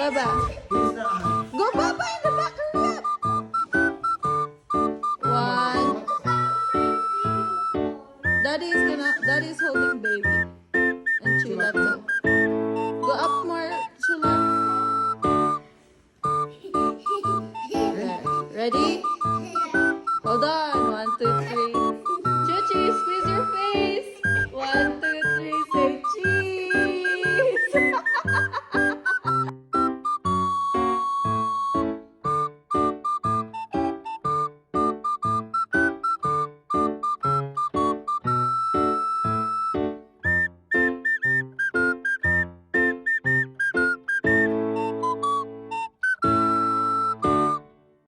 Baba. Go Baba in the back. Hurry up. One. Daddy is holding baby. And Chula too. Go up more, Chula. There. Ready?